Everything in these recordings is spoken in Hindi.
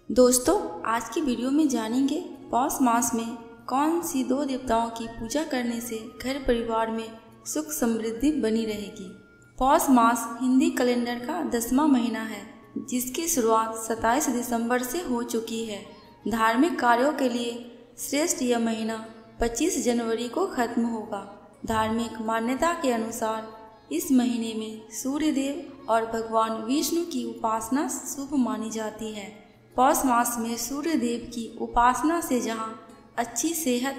दोस्तों, आज की वीडियो में जानेंगे पौष मास में कौन सी दो देवताओं की पूजा करने से घर परिवार में सुख समृद्धि बनी रहेगी। पौष मास हिंदी कैलेंडर का 10वां महीना है, जिसकी शुरुआत 27 दिसंबर से हो चुकी है। धार्मिक कार्यों के लिए श्रेष्ठ यह महीना 25 जनवरी को खत्म होगा। धार्मिक मान्यता के अनुसार इस महीने में सूर्य देव और भगवान विष्णु की उपासना शुभ मानी जाती है। पौष मास में सूर्य देव की उपासना से जहां अच्छी सेहत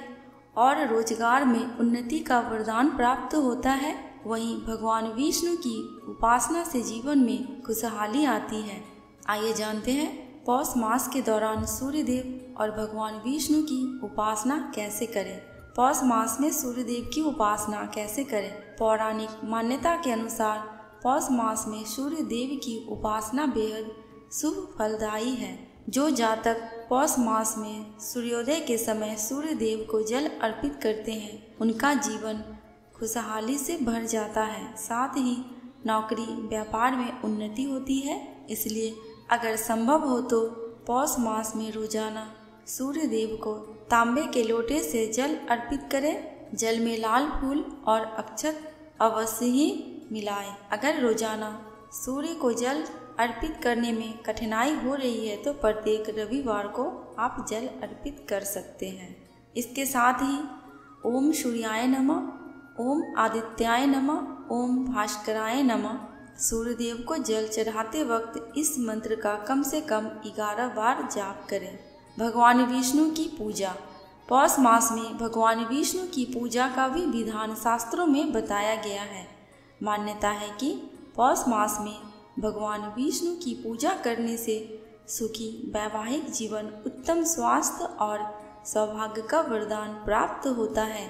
और रोजगार में उन्नति का वरदान प्राप्त होता है, वहीं भगवान विष्णु की उपासना से जीवन में खुशहाली आती है। आइए जानते हैं पौष मास के दौरान सूर्य देव और भगवान विष्णु की उपासना कैसे करें। पौष मास में सूर्य देव की उपासना कैसे करें। पौराणिक मान्यता के अनुसार पौष मास में सूर्य देव की उपासना बेहद शुभ फलदायी है। जो जातक पौष मास में सूर्योदय के समय सूर्य देव को जल अर्पित करते हैं, उनका जीवन खुशहाली से भर जाता है। साथ ही नौकरी व्यापार में उन्नति होती है। इसलिए अगर संभव हो तो पौष मास में रोजाना सूर्य देव को तांबे के लोटे से जल अर्पित करें। जल में लाल फूल और अक्षत अवश्य ही मिलाएं। अगर रोजाना सूर्य को जल अर्पित करने में कठिनाई हो रही है तो प्रत्येक रविवार को आप जल अर्पित कर सकते हैं। इसके साथ ही ओम सूर्याय नमः, ओम आदित्याय नमः, ओम भास्कराय नमः सूर्यदेव को जल चढ़ाते वक्त इस मंत्र का कम से कम 11 बार जाप करें। भगवान विष्णु की पूजा। पौष मास में भगवान विष्णु की पूजा का भी विधान शास्त्रों में बताया गया है। मान्यता है कि पौष मास में भगवान विष्णु की पूजा करने से सुखी वैवाहिक जीवन, उत्तम स्वास्थ्य और सौभाग्य का वरदान प्राप्त होता है।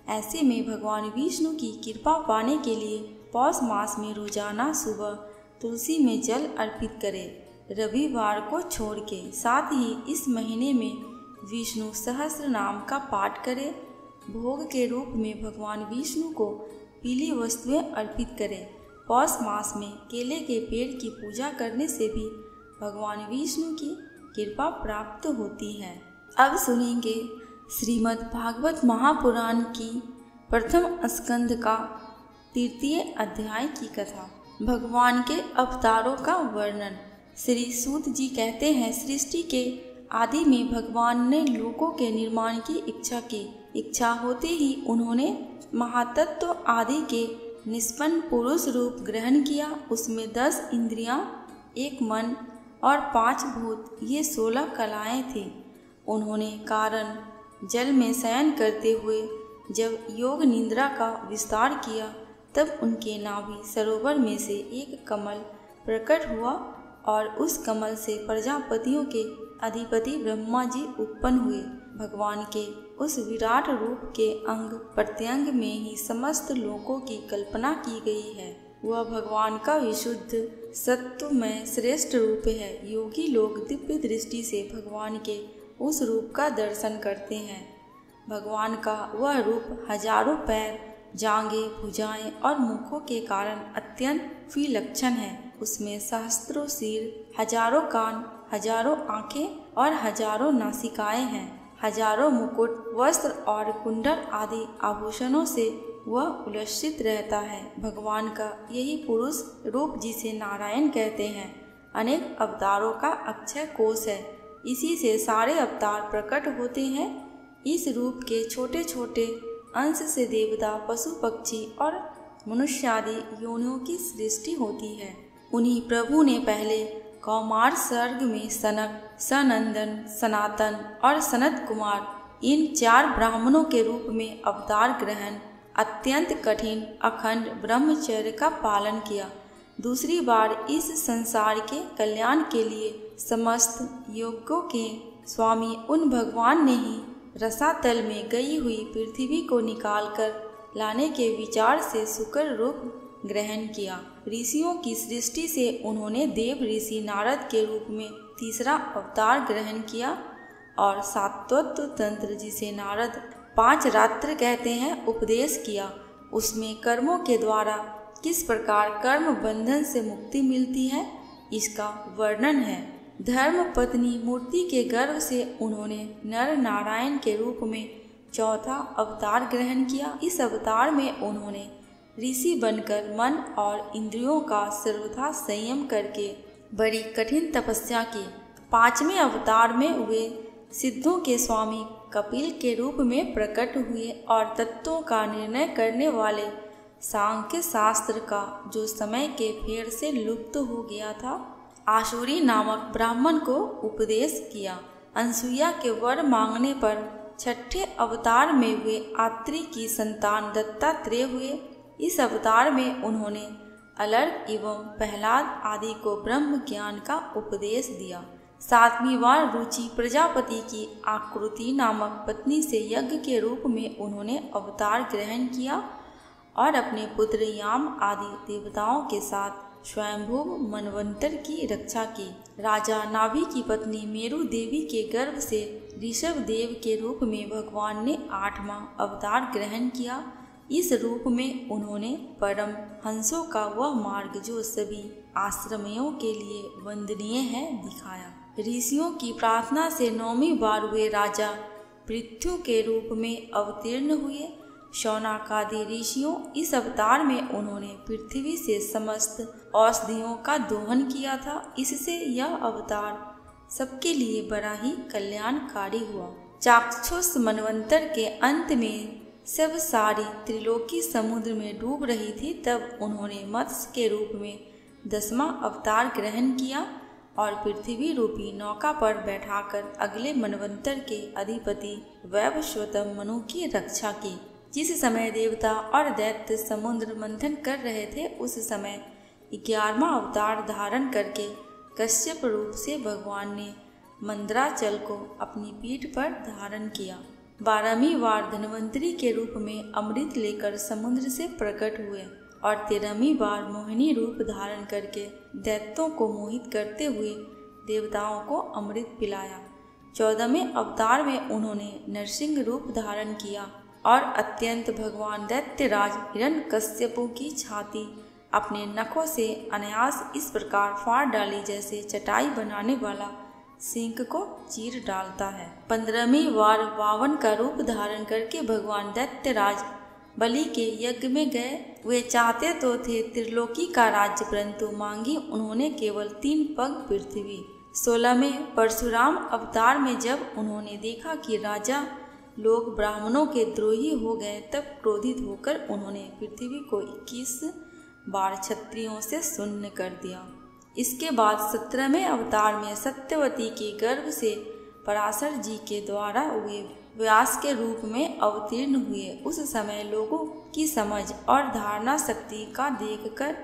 ऐसे में भगवान विष्णु की कृपा पाने के लिए पौष मास में रोजाना सुबह तुलसी में जल अर्पित करें, रविवार को छोड़ के। साथ ही इस महीने में विष्णु सहस्त्र नाम का पाठ करें। भोग के रूप में भगवान विष्णु को पीली वस्तुएं अर्पित करें। पौष मास में केले के पेड़ की पूजा करने से भी भगवान विष्णु की कृपा प्राप्त होती है। अब सुनेंगे श्रीमद् भागवत महापुराण की प्रथम स्कंद का 3 अध्याय की कथा। भगवान के अवतारों का वर्णन। श्री सूत जी कहते हैं, सृष्टि के आदि में भगवान ने लोकों के निर्माण की इच्छा की। इच्छा होते ही उन्होंने महातत्व आदि के निष्पन्न पुरुष रूप ग्रहण किया। उसमें 10 इंद्रियां, 1 मन और 5 भूत, ये 16 कलाएं थी। उन्होंने कारण जल में शयन करते हुए जब योग निद्रा का विस्तार किया, तब उनके नाभि सरोवर में से एक कमल प्रकट हुआ और उस कमल से प्रजापतियों के अधिपति ब्रह्मा जी उत्पन्न हुए। भगवान के उस विराट रूप के अंग प्रत्यंग में ही समस्त लोकों की कल्पना की गई है। वह भगवान का विशुद्ध सत्वमय श्रेष्ठ रूप है। योगी लोग दिव्य दृष्टि से भगवान के उस रूप का दर्शन करते हैं। भगवान का वह रूप हजारों पैर, जांघें, भुजाएं और मुखों के कारण अत्यंत विलक्षण है। उसमें सहस्त्रों सिर, हजारों कान, हजारों आंखें और हजारों नासिकाएं हैं। हजारों मुकुट, वस्त्र और कुंडल आदि आभूषणों से वह उल्लसित रहता है। भगवान का यही पुरुष रूप जिसे नारायण कहते हैं, अनेक अवतारों का अक्षय कोश है। इसी से सारे अवतार प्रकट होते हैं। इस रूप के छोटे छोटे अंश से देवता, पशु, पक्षी और मनुष्य आदि योनियों की सृष्टि होती है। उन्हीं प्रभु ने पहले कौमार सर्ग में सनक, सनंदन, सनातन और सनत कुमार, इन 4 ब्राह्मणों के रूप में अवतार ग्रहण अत्यंत कठिन अखंड ब्रह्मचर्य का पालन किया। दूसरी बार इस संसार के कल्याण के लिए समस्त योगों के स्वामी उन भगवान ने ही रसातल में गई हुई पृथ्वी को निकालकर लाने के विचार से शुक्र रूप ग्रहण किया। ऋषियों की सृष्टि से उन्होंने देव ऋषि नारद के रूप में तीसरा अवतार ग्रहण किया और सात्वत तंत्र, जिसे नारद 5 रात्र कहते हैं, उपदेश किया। उसमें कर्मों के द्वारा किस प्रकार कर्म बंधन से मुक्ति मिलती है, इसका वर्णन है। धर्म पत्नी मूर्ति के गर्भ से उन्होंने नर नारायण के रूप में चौथा अवतार ग्रहण किया। इस अवतार में उन्होंने ऋषि बनकर मन और इंद्रियों का सर्वथा संयम करके बड़ी कठिन तपस्या की। पांचवें अवतार में वे सिद्धों के स्वामी कपिल के रूप में प्रकट हुए और तत्वों का निर्णय करने वाले सांख्य शास्त्र का, जो समय के फेर से लुप्त हो गया था, आशुरी नामक ब्राह्मण को उपदेश किया। अनसुईया के वर मांगने पर छठे अवतार में वे आत्रि की संतान दत्तात्रेय हुए। इस अवतार में उन्होंने अलर्क एवं प्रहलाद आदि को ब्रह्म ज्ञान का उपदेश दिया। सातवीं बार रुचि प्रजापति की आकृति नामक पत्नी से यज्ञ के रूप में उन्होंने अवतार ग्रहण किया और अपने पुत्र याम आदि देवताओं के साथ स्वयंभू मनवंतर की रक्षा की। राजा नाभि की पत्नी मेरु देवी के गर्भ से ऋषभ देव के रूप में भगवान ने 8वां अवतार ग्रहण किया। इस रूप में उन्होंने परम हंसों का वह मार्ग जो सभी आश्रमियों के लिए वंदनीय है दिखाया। ऋषियों की प्रार्थना से 9वीं बार वे राजा पृथ्वी के रूप में अवतीर्ण हुए। शौनकादि ऋषियों इस अवतार में उन्होंने पृथ्वी से समस्त औषधियों का दोहन किया था। इससे यह अवतार सबके लिए बड़ा ही कल्याणकारी हुआ। चाक्षुष मनवंतर के अंत में सब सारी त्रिलोकी समुद्र में डूब रही थी, तब उन्होंने मत्स्य के रूप में 10वां अवतार ग्रहण किया और पृथ्वी रूपी नौका पर बैठाकर अगले मनवंतर के अधिपति वैवस्वत मनु की रक्षा की। जिस समय देवता और दैत्य समुद्र मंथन कर रहे थे, उस समय 11वां अवतार धारण करके कश्यप रूप से भगवान ने मंदराचल को अपनी पीठ पर धारण किया। 12वीं बार धन्वंतरी के रूप में अमृत लेकर समुद्र से प्रकट हुए और 13वीं बार मोहिनी रूप धारण करके दैत्यों को मोहित करते हुए देवताओं को अमृत पिलाया। 14वें अवतार में उन्होंने नरसिंह रूप धारण किया और अत्यंत भगवान दैत्यराज हिरण्यकश्यपु की छाती अपने नखों से अनायास इस प्रकार फाड़ डाली जैसे चटाई बनाने वाला सिंह को चीर डालता है। 15वीं बार वावन का रूप धारण करके भगवान दैत्यराज बलि के यज्ञ में गए। वे चाहते तो थे त्रिलोकी का राज्य, परंतु मांगी उन्होंने केवल 3 पग पृथ्वी। 16वें परशुराम अवतार में जब उन्होंने देखा कि राजा लोग ब्राह्मणों के द्रोही हो गए, तब क्रोधित होकर उन्होंने पृथ्वी को 21 बार क्षत्रियों से शून्य कर दिया। इसके बाद 17वें अवतार में सत्यवती के गर्भ से पराशर जी के द्वारा वे व्यास के रूप में अवतीर्ण हुए। उस समय लोगों की समझ और धारणा शक्ति का देखकर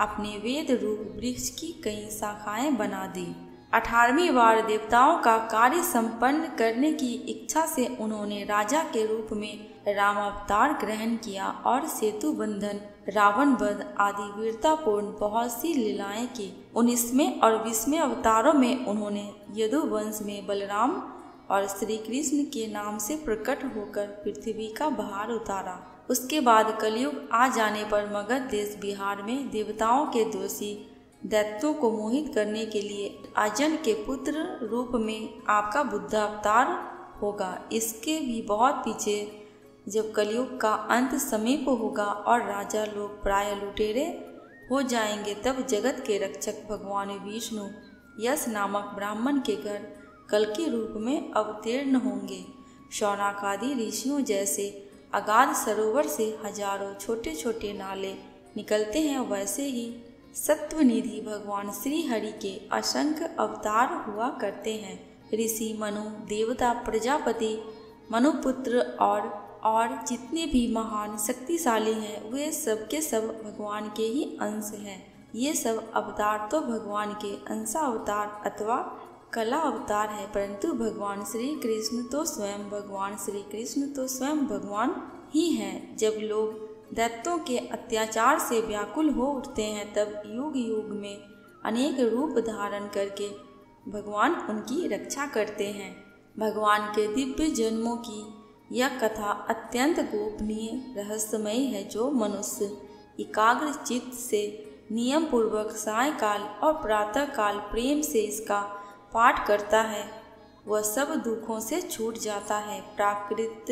अपने वेद रूप वृक्ष की कई शाखाएं बना दी। 18वीं बार देवताओं का कार्य संपन्न करने की इच्छा से उन्होंने राजा के रूप में राम अवतार ग्रहण किया और सेतु बंधन, रावण वध आदि वीरतापूर्ण बहुत सी लीलाएं की। 19वें और 20वें अवतारों में उन्होंने यदुवंश में बलराम और श्री कृष्ण के नाम से प्रकट होकर पृथ्वी का भार उतारा। उसके बाद कलयुग आ जाने पर मगध देश बिहार में देवताओं के दोषी दैत्यों को मोहित करने के लिए अजन के पुत्र रूप में आपका बुद्ध अवतार होगा। इसके भी बहुत पीछे जब कलयुग का अंत समीप होगा और राजा लोग प्राय लुटेरे हो जाएंगे, तब जगत के रक्षक भगवान विष्णु यश नामक ब्राह्मण के घर कल के रूप में अवतीर्ण होंगे। शौनकादि ऋषियों जैसे अगाध सरोवर से हजारों छोटे छोटे नाले निकलते हैं, वैसे ही सत्वनिधि भगवान श्री हरि के असंख्य अवतार हुआ करते हैं। ऋषि मनु, देवता प्रजापति, मनुपुत्र और जितने भी महान शक्तिशाली हैं, वे सब के सब भगवान के ही अंश हैं। ये सब अवतार तो भगवान के अंशावतार अथवा कला अवतार है, परंतु भगवान श्री कृष्ण तो स्वयं भगवान ही हैं। जब लोग दैत्यों के अत्याचार से व्याकुल हो उठते हैं, तब युग युग में अनेक रूप धारण करके भगवान उनकी रक्षा करते हैं। भगवान के दिव्य जन्मों की यह कथा अत्यंत गोपनीय रहस्यमयी है, जो मनुष्य एकाग्र चित्त से नियम पूर्वक सायकाल और प्रातः काल प्रेम से इसका पाठ करता है वह सब दुखों से छूट जाता है। प्राकृत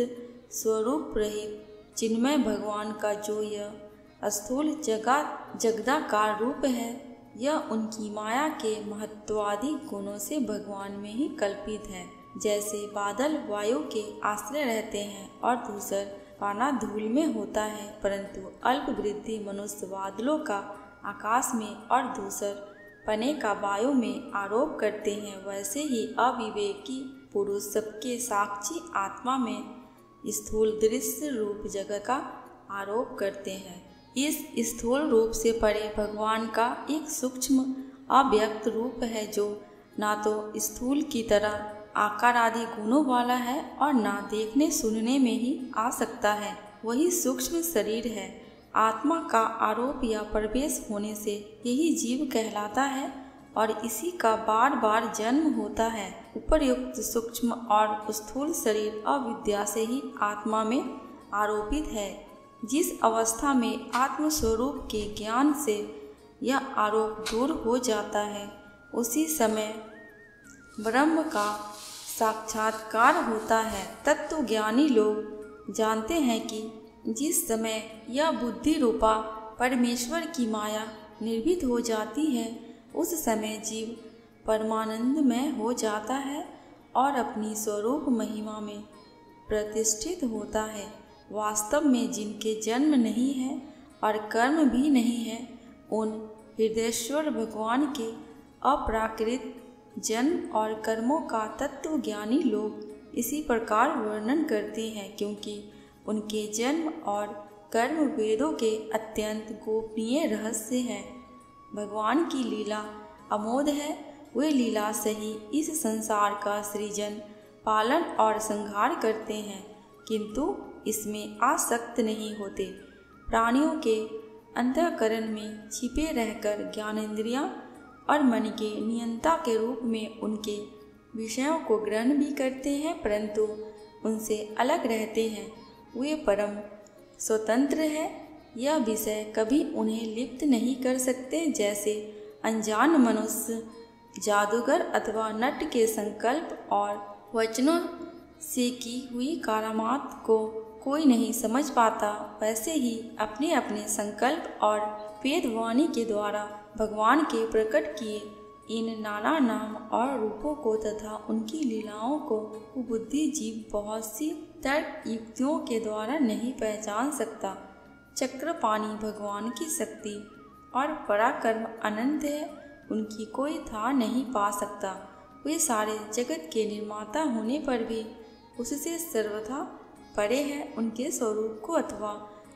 स्वरूप रहित चिन्मय भगवान का जो यह स्थूल जगदाकार रूप है, यह उनकी माया के महत्वादि गुणों से भगवान में ही कल्पित है। जैसे बादल वायु के आश्रय रहते हैं और दूसर पाना धूल में होता है, परंतु अल्प वृद्धि मनुष्य बादलों का आकाश में और दूसर पने का वायु में आरोप करते हैं, वैसे ही अविवेकी पुरुष सबके साक्षी आत्मा में स्थूल दृश्य रूप जगत का आरोप करते हैं। इस स्थूल रूप से परे भगवान का एक सूक्ष्म अव्यक्त रूप है, जो ना तो स्थूल की तरह आकार आदि गुणों वाला है और ना देखने सुनने में ही आ सकता है। वही सूक्ष्म शरीर है। आत्मा का आरोप या प्रवेश होने से यही जीव कहलाता है और इसी का बार बार जन्म होता है। उपर्युक्त सूक्ष्म और स्थूल शरीर अविद्या से ही आत्मा में आरोपित है। जिस अवस्था में आत्म स्वरूप के ज्ञान से यह आरोप दूर हो जाता है, उसी समय ब्रह्म का साक्षात्कार होता है। तत्वज्ञानी लोग जानते हैं कि जिस समय यह बुद्धि रूपा परमेश्वर की माया निर्भीत हो जाती है, उस समय जीव परमानंदमय हो जाता है और अपनी स्वरूप महिमा में प्रतिष्ठित होता है। वास्तव में जिनके जन्म नहीं है और कर्म भी नहीं है, उन हृदयेश्वर भगवान के अप्राकृत जन्म और कर्मों का तत्वज्ञानी लोग इसी प्रकार वर्णन करते हैं, क्योंकि उनके जन्म और कर्म वेदों के अत्यंत गोपनीय रहस्य हैं। भगवान की लीला अमोघ है। वे लीला से ही इस संसार का सृजन, पालन और संहार करते हैं, किंतु इसमें आसक्त नहीं होते। प्राणियों के अंतःकरण में छिपे रहकर ज्ञानेंद्रियां और मन के नियंता के रूप में उनके विषयों को ग्रहण भी करते हैं, परंतु उनसे अलग रहते हैं। वे परम स्वतंत्र है। यह विषय कभी उन्हें लिप्त नहीं कर सकते। जैसे अनजान मनुष्य जादूगर अथवा नट के संकल्प और वचनों से की हुई करामात को कोई नहीं समझ पाता, वैसे ही अपने अपने संकल्प और वेदवाणी के द्वारा भगवान के प्रकट किए इन नाना नाम और रूपों को तथा उनकी लीलाओं को बुद्धि जीव बहुत सी तर्क युक्तियों के द्वारा नहीं पहचान सकता। चक्रपाणी भगवान की शक्ति और पराक्रम अनंत है, उनकी कोई था नहीं पा सकता। वे सारे जगत के निर्माता होने पर भी उससे सर्वथा परे है। उनके स्वरूप को अथवा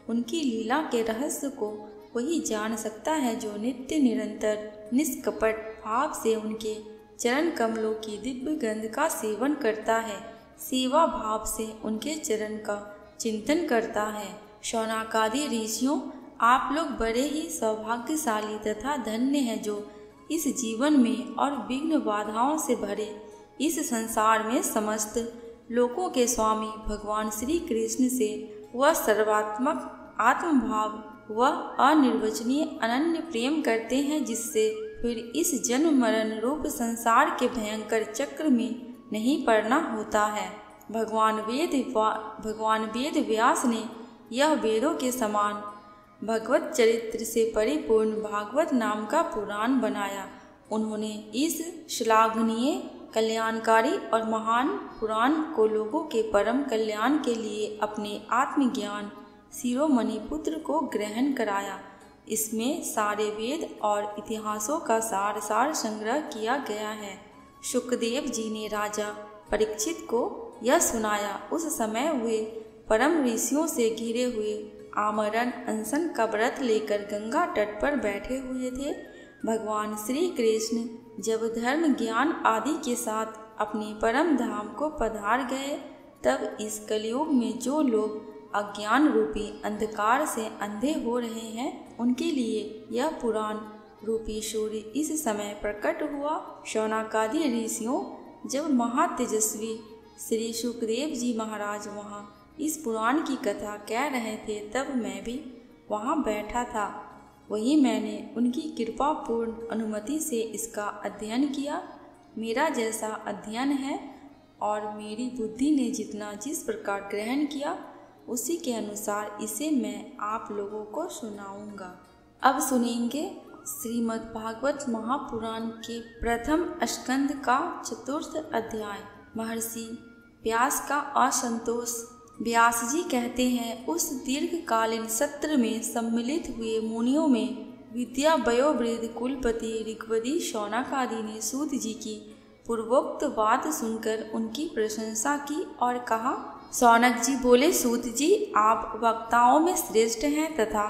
उनकी लीला के रहस्य को वही जान सकता है जो नित्य निरंतर निष्कपट भाव से उनके चरण कमलों की दिव्य गंध का सेवन करता है, सेवा भाव से उनके चरण का चिंतन करता है। शौनकादि ऋषियों, आप लोग बड़े ही सौभाग्यशाली तथा धन्य हैं, जो इस जीवन में और विघ्न बाधाओं से भरे इस संसार में समस्त लोकों के स्वामी भगवान श्री कृष्ण से वह सर्वात्मक आत्मभाव वह अनिर्वचनीय अनन्य प्रेम करते हैं, जिससे फिर इस जन्म मरण रूप संसार के भयंकर चक्र में नहीं पड़ना होता है। भगवान वेद व्यास ने यह वेदों के समान भगवत चरित्र से परिपूर्ण भागवत नाम का पुराण बनाया। उन्होंने इस श्लाघनीय, कल्याणकारी और महान पुराण को लोगों के परम कल्याण के लिए अपने आत्मज्ञान शिरोमणि पुत्र को ग्रहण कराया। इसमें सारे वेद और इतिहासों का सार संग्रह किया गया है। शुकदेव जी ने राजा परीक्षित को यह सुनाया। उस समय वे परम ऋषियों से घिरे हुए आमरण अनशन का व्रत लेकर गंगा तट पर बैठे हुए थे। भगवान श्री कृष्ण जब धर्म ज्ञान आदि के साथ अपने परम धाम को पधार गए, तब इस कलयुग में जो लोग अज्ञान रूपी अंधकार से अंधे हो रहे हैं, उनके लिए यह पुराण रूपी सूर्य इस समय प्रकट हुआ। शौनकादि ऋषियों, जब महातेजस्वी श्री सुखदेव जी महाराज वहाँ इस पुराण की कथा कह रहे थे, तब मैं भी वहाँ बैठा था। वहीं मैंने उनकी कृपापूर्ण अनुमति से इसका अध्ययन किया। मेरा जैसा अध्ययन है और मेरी बुद्धि ने जितना जिस प्रकार ग्रहण किया उसी के अनुसार इसे मैं आप लोगों को सुनाऊंगा। अब सुनेंगे श्रीमद् भागवत महापुराण के प्रथम स्कंद का चतुर्थ अध्याय। महर्षि व्यास का असंतोष। व्यास जी कहते हैं, उस दीर्घकालीन सत्र में सम्मिलित हुए मुनियों में विद्या वयोवृद्ध कुलपति ऋग्वेदी शौनक आदि ने सूत जी की पूर्वोक्त बात सुनकर उनकी प्रशंसा की और कहा। शौनक जी बोले, सूत जी आप वक्ताओं में श्रेष्ठ हैं तथा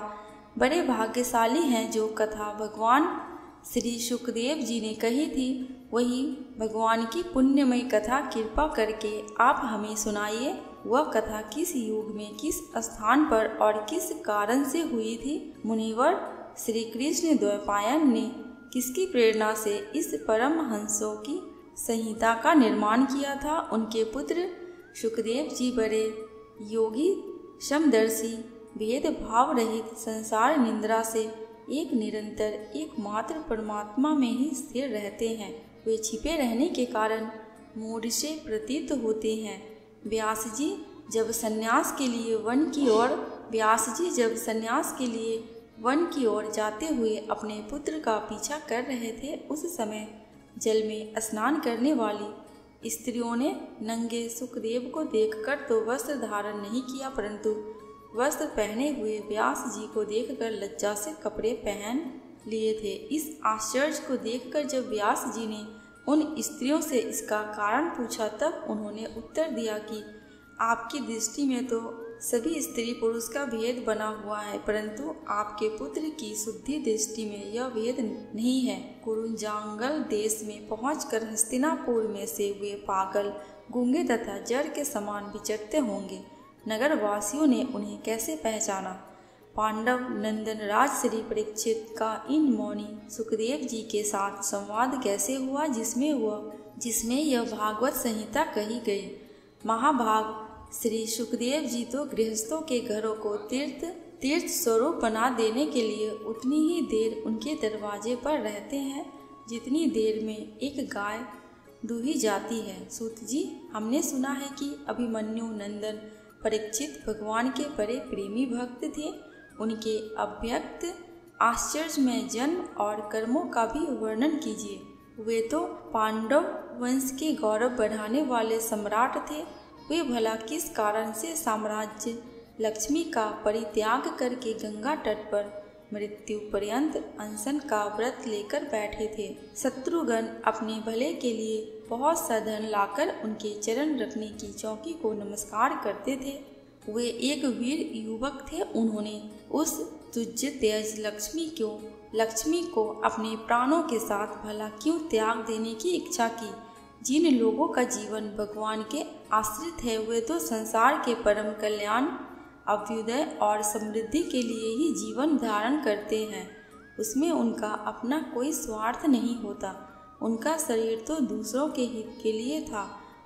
बड़े भाग्यशाली हैं। जो कथा भगवान श्री सुखदेव जी ने कही थी वही भगवान की पुण्यमयी कथा कृपा करके आप हमें सुनाइए। वह कथा किस युग में किस स्थान पर और किस कारण से हुई थी? मुनिवर श्री कृष्ण द्वैपायन ने किसकी प्रेरणा से इस परम हंसों की संहिता का निर्माण किया था? उनके पुत्र सुखदेव जी बड़े योगी समदर्शी भेद भाव रहित संसार निंद्रा से एक निरंतर एकमात्र परमात्मा में ही स्थिर रहते हैं। वे छिपे रहने के कारण मूढ़ से प्रतीत होते हैं। व्यास जी जब सन्यास के लिए वन की ओर जाते हुए अपने पुत्र का पीछा कर रहे थे, उस समय जल में स्नान करने वाली स्त्रियों ने नंगे सुखदेव को देखकर तो वस्त्र धारण नहीं किया, परंतु वस्त्र पहने हुए व्यास जी को देखकर लज्जा से कपड़े पहन लिए थे। इस आश्चर्य को देखकर जब व्यास जी ने उन स्त्रियों से इसका कारण पूछा, तब उन्होंने उत्तर दिया कि आपकी दृष्टि में तो सभी स्त्री पुरुष का भेद बना हुआ है, परंतु आपके पुत्र की शुद्धि दृष्टि में यह भेद नहीं है। कुरुंजांगल देश में पहुंचकर हस्तिनापुर में से वे पागल, गूंगे तथा जड़ के समान विचरते होंगे। नगर वासियों ने उन्हें कैसे पहचाना? पांडव नंदन राज श्री परीक्षित का इन मौनी सुखदेव जी के साथ संवाद कैसे हुआ, जिसमें यह भागवत संहिता कही गई। महाभाग श्री सुखदेव जी तो गृहस्थों के घरों को तीर्थ स्वरूप बना देने के लिए उतनी ही देर उनके दरवाजे पर रहते हैं जितनी देर में एक गाय दूही जाती है। सूत जी, हमने सुना है कि अभिमन्यु नंदन परीक्षित भगवान के बड़े प्रेमी भक्त थे। उनके अव्यक्त आश्चर्यमय जन्म और कर्मों का भी वर्णन कीजिए। वे तो पांडव वंश के गौरव बढ़ाने वाले सम्राट थे। वे भला किस कारण से साम्राज्य लक्ष्मी का परित्याग करके गंगा तट पर मृत्यु पर्यंत अनशन का व्रत लेकर बैठे थे? शत्रुघ्न अपने भले के लिए बहुत सा धन लाकर उनके चरण रखने की चौकी को नमस्कार करते थे। वे एक वीर युवक थे। उन्होंने उस तुज्य तेज लक्ष्मी को अपने प्राणों के साथ भला क्यों त्याग देने की इच्छा की? जिन लोगों का जीवन भगवान के आश्रित है, वे तो संसार के परम कल्याण, अभ्युदय और समृद्धि के लिए ही जीवन धारण करते हैं। उसमें उनका अपना कोई स्वार्थ नहीं होता। उनका शरीर तो दूसरों के हित के लिए था।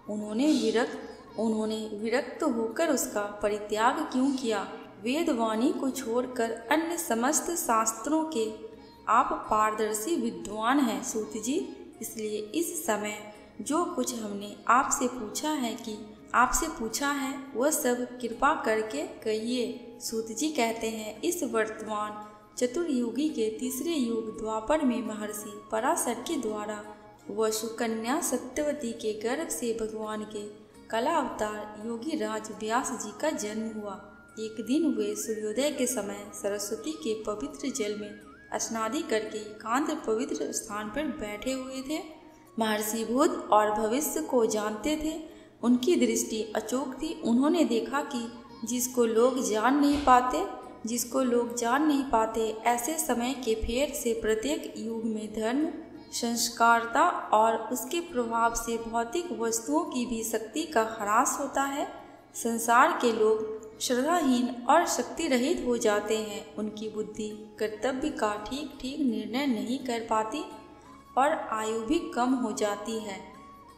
उन्होंने विरक्त होकर उसका परित्याग क्यों किया? वेदवाणी को छोड़कर अन्य समस्त शास्त्रों के आप पारदर्शी विद्वान हैं सूत जी, इसलिए इस समय जो कुछ हमने आपसे पूछा है वह सब कृपा करके कहिए। सूत जी कहते हैं, इस वर्तमान चतुर्युगी के तीसरे युग द्वापर में महर्षि पराशर के द्वारा वह सुकन्या सत्यवती के गर्भ से भगवान के कला अवतार योगी राज व्यास जी का जन्म हुआ। एक दिन वे सूर्योदय के समय सरस्वती के पवित्र जल में स्नादि करके एकांत पवित्र स्थान पर बैठे हुए थे। महर्षि भूत और भविष्य को जानते थे। उनकी दृष्टि अचूक थी। उन्होंने देखा कि जिसको लोग जान नहीं पाते ऐसे समय के फेर से प्रत्येक युग में धर्म, संस्कारता और उसके प्रभाव से भौतिक वस्तुओं की भी शक्ति का ह्रास होता है। संसार के लोग श्रद्धाहीन और शक्ति रहित हो जाते हैं। उनकी बुद्धि कर्तव्य का ठीक निर्णय नहीं कर पाती और आयु भी कम हो जाती है।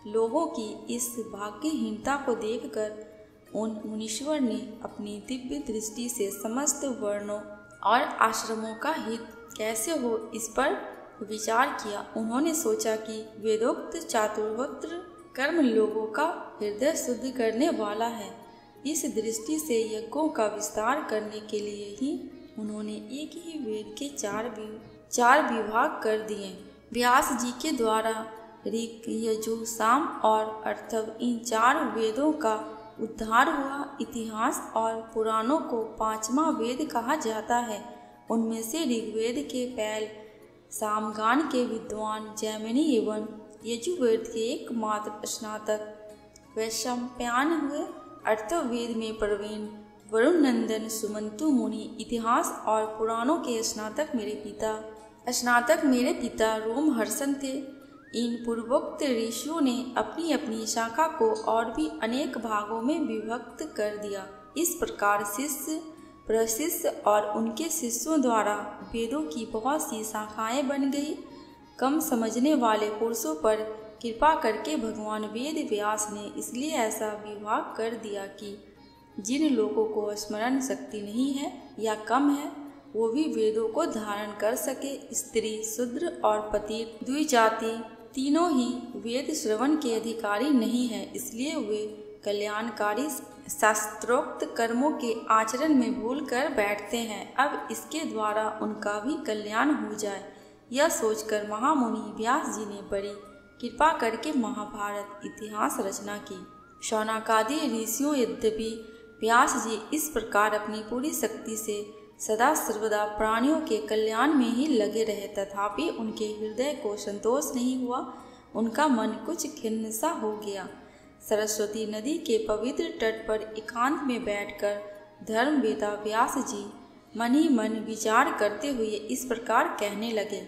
लोगों की इस भाग्यहीनता को देखकर उन मुनीश्वर ने अपनी दिव्य दृष्टि से समस्त वर्णों और आश्रमों का हित कैसे हो इस पर विचार किया। उन्होंने सोचा कि वेदोक्त चातुर्वर्त्र कर्म लोगों का हृदय शुद्ध करने वाला है। इस दृष्टि से यज्ञों का विस्तार करने के लिए ही उन्होंने एक ही वेद के चार विभाग कर दिए। व्यास जी के द्वारा ऋग, यजुः, साम और अथर्व इन 4 वेदों का उद्धार हुआ। इतिहास और पुराणों को 5वां वेद कहा जाता है। उनमें से ऋग्वेद के पैल, सामगान के विद्वान जैमिनी एवं यजुर्वेद के एकमात्र स्नातक वैशंपायन हुए। अथर्ववेद में प्रवीण वरुण नंदन सुमंतु मुनि, इतिहास और पुराणों के स्नातक मेरे पिता रोमहर्षण थे। इन पूर्वोक्त ऋषियों ने अपनी अपनी शाखा को और भी अनेक भागों में विभक्त कर दिया। इस प्रकार शिष्य, प्रशिष्य और उनके शिष्यों द्वारा वेदों की बहुत सी शाखाएं बन गई। कम समझने वाले पुरुषों पर कृपा करके भगवान वेद व्यास ने इसलिए ऐसा विभाग कर दिया कि जिन लोगों को स्मरण शक्ति नहीं है या कम है, वो भी वेदों को धारण कर सके। स्त्री, शूद्र और पतित द्विजाति तीनों ही वेद श्रवण के अधिकारी नहीं है, इसलिए वे कल्याणकारी शास्त्रोक्त कर्मों के आचरण में भूल कर बैठते हैं। अब इसके द्वारा उनका भी कल्याण हो जाए, यह सोचकर महामुनि व्यास जी ने बड़ी कृपा करके महाभारत इतिहास रचना की। शौनकादि ऋषियों यद्यपि व्यास जी इस प्रकार अपनी पूरी शक्ति से सदा सर्वदा प्राणियों के कल्याण में ही लगे रहे, तथापि उनके हृदय को संतोष नहीं हुआ। उनका मन कुछ खिन्न सा हो गया। सरस्वती नदी के पवित्र तट पर एकांत में बैठकर धर्मवेता व्यास जी मन ही मन विचार करते हुए इस प्रकार कहने लगे।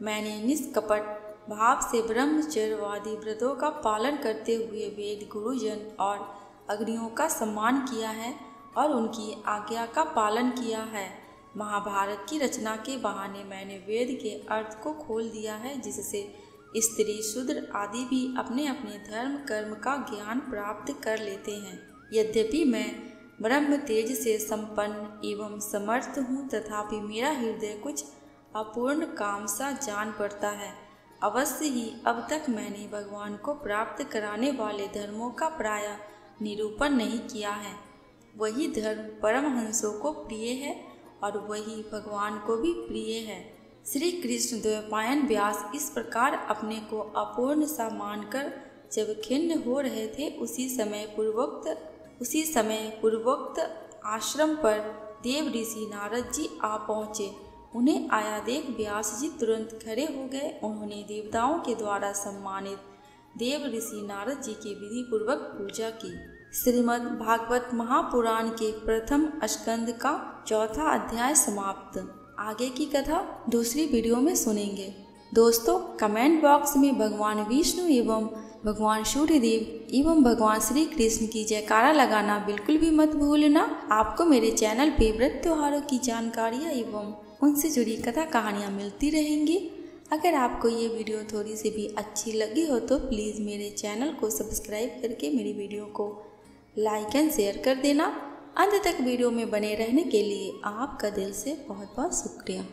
मैंने निष्कपट भाव से ब्रह्मचर्यवादी व्रतों का पालन करते हुए वेद, गुरुजन और अग्नियों का सम्मान किया है और उनकी आज्ञा का पालन किया है। महाभारत की रचना के बहाने मैंने वेद के अर्थ को खोल दिया है, जिससे स्त्री, शूद्र आदि भी अपने अपने धर्म कर्म का ज्ञान प्राप्त कर लेते हैं। यद्यपि मैं ब्रह्म तेज से संपन्न एवं समर्थ हूँ, तथापि मेरा हृदय कुछ अपूर्ण काम सा जान पड़ता है। अवश्य ही अब तक मैंने भगवान को प्राप्त कराने वाले धर्मों का प्रायः निरूपण नहीं किया है। वही धर्म परमहंसों को प्रिय है और वही भगवान को भी प्रिय है। श्री कृष्ण द्वैपायन व्यास इस प्रकार अपने को अपूर्ण सा मानकर जब खिन्न हो रहे थे, उसी समय पूर्वोक्त आश्रम पर देव ऋषि नारद जी आ पहुँचे। उन्हें आया देख व्यास जी तुरंत खड़े हो गए। उन्होंने देवताओं के द्वारा सम्मानित देव ऋषि नारद जी की विधि पूर्वक पूजा की। श्रीमद् भागवत महापुराण के प्रथम स्कंद का 4था अध्याय समाप्त। आगे की कथा दूसरी वीडियो में सुनेंगे। दोस्तों, कमेंट बॉक्स में भगवान विष्णु एवं भगवान सूर्यदेव एवं भगवान श्री कृष्ण की जयकारा लगाना बिल्कुल भी मत भूलना। आपको मेरे चैनल पे व्रत त्योहारों की जानकारियाँ एवं उनसे जुड़ी कथा कहानियाँ मिलती रहेंगी। अगर आपको ये वीडियो थोड़ी सी भी अच्छी लगी हो तो प्लीज़ मेरे चैनल को सब्सक्राइब करके मेरी वीडियो को लाइक एंड शेयर कर देना। अंत तक वीडियो में बने रहने के लिए आपका दिल से बहुत बहुत शुक्रिया।